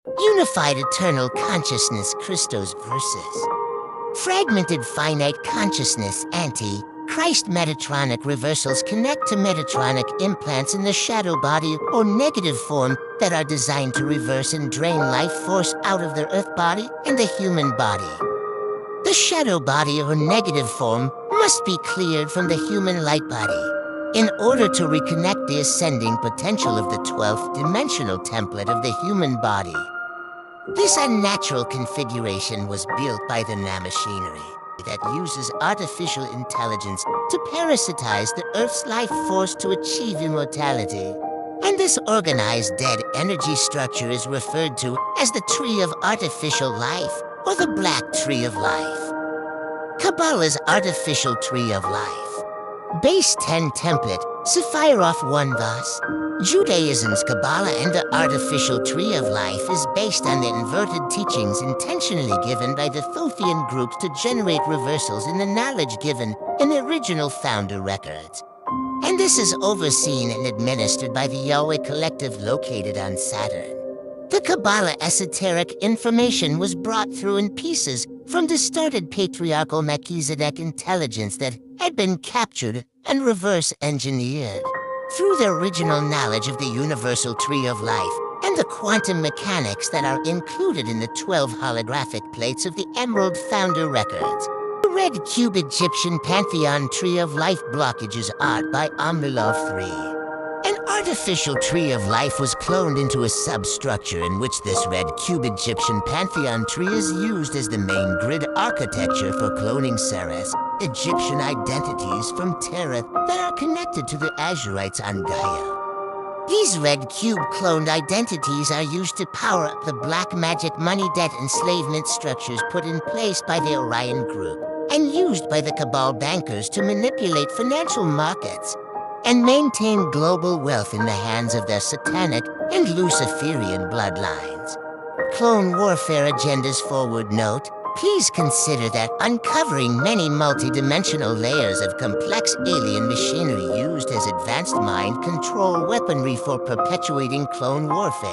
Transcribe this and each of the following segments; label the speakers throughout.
Speaker 1: Unified eternal consciousness Christos versus fragmented finite consciousness Anti-Christ Metatronic reversals connect to Metatronic implants in the shadow body or negative form that are designed to reverse and drain life force out of the earth body and the human body. The shadow body or negative form must be cleared from the human light body in order to reconnect the ascending potential of the 12th dimensional template of the human body. This unnatural configuration was built by the nanomachinery that uses artificial intelligence to parasitize the Earth's life force to achieve immortality. And this organized dead energy structure is referred to as the Tree of Artificial Life, or the Black Tree of Life. Kabbalah's Artificial Tree of Life. Base 10 template, Sephiroth 1 thus. Judaism's Kabbalah and the Artificial Tree of Life is based on the inverted teachings intentionally given by the Thothian groups to generate reversals in the knowledge given in the original founder records. And this is overseen and administered by the Yahweh Collective located on Saturn. The Kabbalah esoteric information was brought through in pieces from distorted patriarchal Melchizedek intelligence that had been captured and reverse engineered through the original knowledge of the universal tree of life and the quantum mechanics that are included in the 12 holographic plates of the Emerald Founder records. The Red Cube Egyptian Pantheon Tree of Life blockages art by Amulov 3. An artificial tree of life was cloned into a substructure in which this red cube Egyptian pantheon tree is used as the main grid architecture for cloning Ceres, Egyptian identities from Terra that are connected to the Azurites on Gaia. These red cube cloned identities are used to power up the black magic money debt enslavement structures put in place by the Orion Group and used by the Cabal bankers to manipulate financial markets and maintain global wealth in the hands of their satanic and Luciferian bloodlines. Clone warfare agendas forward note, please consider that uncovering many multidimensional layers of complex alien machinery used as advanced mind control weaponry for perpetuating clone warfare.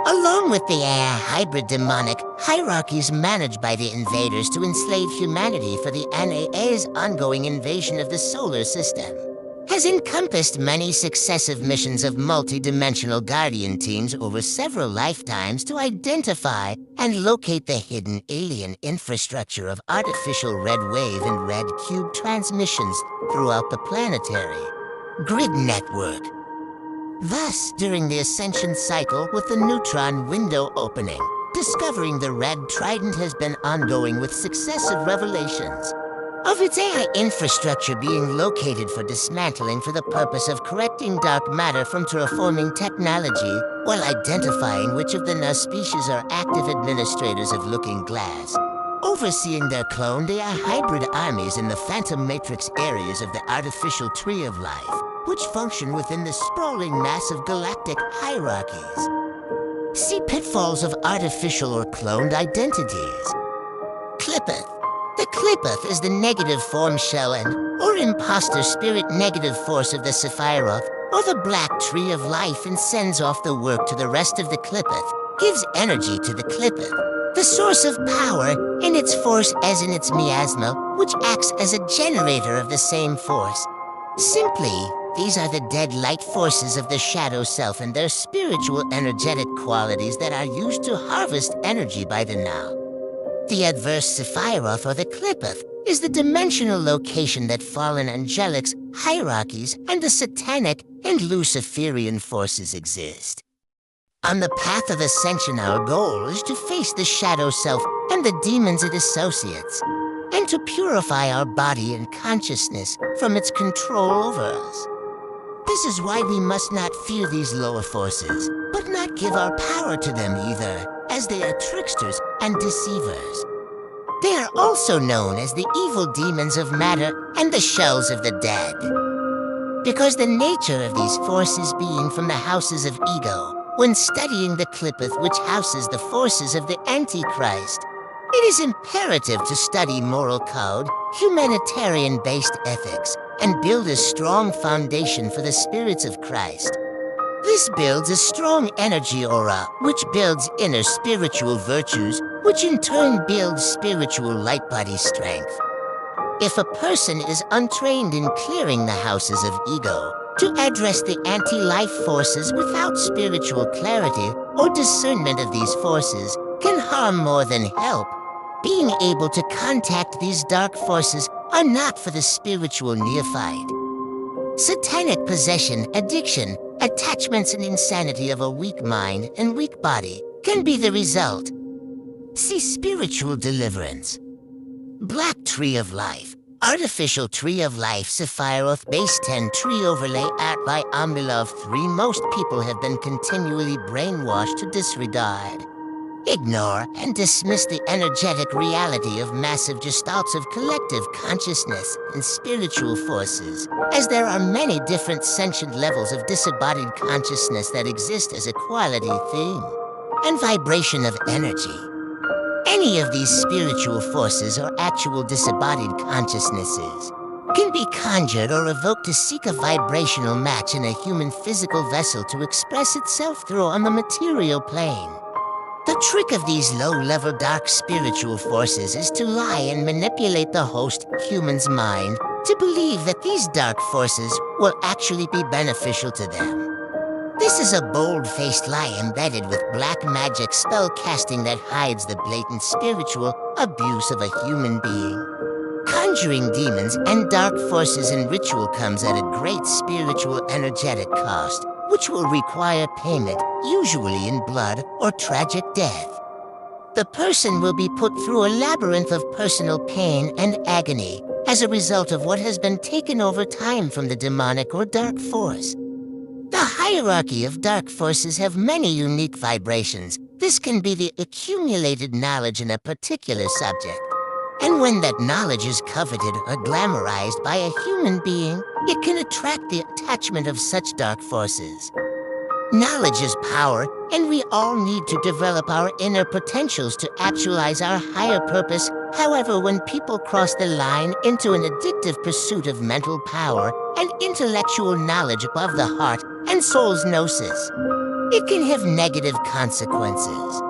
Speaker 1: Along with the AI hybrid demonic hierarchies managed by the invaders to enslave humanity for the NAA's ongoing invasion of the solar system, has encompassed many successive missions of multi-dimensional Guardian teams over several lifetimes to identify and locate the hidden alien infrastructure of artificial red wave and red cube transmissions throughout the planetary grid network. Thus, during the ascension cycle with the neutron window opening, discovering the red trident has been ongoing with successive revelations of its AI infrastructure being located for dismantling for the purpose of correcting dark matter from terraforming technology while identifying which of the NA species are active administrators of Looking Glass, overseeing their cloned AI hybrid armies in the Phantom Matrix areas of the Artificial Tree of Life, which function within the sprawling mass of galactic hierarchies. See pitfalls of artificial or cloned identities. Qliphoth. The Qliphoth is the negative form shell and, or imposter spirit negative force of the Sephiroth, or the Black Tree of Life, and sends off the work to the rest of the Qliphoth, gives energy to the Qliphoth, the source of power in its force as in its miasma, which acts as a generator of the same force. Simply, these are the dead light forces of the shadow self and their spiritual energetic qualities that are used to harvest energy by the now. The adverse Sephiroth, or the Qliphoth, is the dimensional location that fallen angelics, hierarchies, and the satanic and Luciferian forces exist. On the path of ascension, our goal is to face the shadow self and the demons it associates, and to purify our body and consciousness from its control over us. This is why we must not fear these lower forces, but not give our power to them either, as they are tricksters and deceivers. They are also known as the evil demons of matter and the shells of the dead, because the nature of these forces being from the houses of ego, when studying the Qliphoth which houses the forces of the Antichrist, it is imperative to study moral code, humanitarian-based ethics, and build a strong foundation for the spirits of Christ. The This builds a strong energy aura, which builds inner spiritual virtues, which in turn builds spiritual light body strength. If a person is untrained in clearing the houses of ego, to address the anti-life forces without spiritual clarity or discernment of these forces can harm more than help. Being able to contact these dark forces are not for the spiritual neophyte. Satanic possession, addiction, attachments and insanity of a weak mind and weak body can be the result. See spiritual deliverance. Black Tree of Life. Artificial Tree of Life Sephiroth Base 10 Tree Overlay Art by Amilov 3. Most people have been continually brainwashed to disregard, ignore, and dismiss the energetic reality of massive gestalts of collective consciousness and spiritual forces, as there are many different sentient levels of disembodied consciousness that exist as a quality theme and vibration of energy. Any of these spiritual forces or actual disembodied consciousnesses can be conjured or evoked to seek a vibrational match in a human physical vessel to express itself through on the material plane. The trick of these low-level dark spiritual forces is to lie and manipulate the host human's mind to believe that these dark forces will actually be beneficial to them. This is a bold-faced lie embedded with black magic spell casting that hides the blatant spiritual abuse of a human being. Conjuring demons and dark forces in ritual comes at a great spiritual energetic cost, which will require payment, usually in blood or tragic death. The person will be put through a labyrinth of personal pain and agony as a result of what has been taken over time from the demonic or dark force. The hierarchy of dark forces have many unique vibrations. This can be the accumulated knowledge in a particular subject. And when that knowledge is coveted or glamorized by a human being, it can attract the attachment of such dark forces. Knowledge is power, and we all need to develop our inner potentials to actualize our higher purpose. However, when people cross the line into an addictive pursuit of mental power and intellectual knowledge above the heart and soul's gnosis, it can have negative consequences.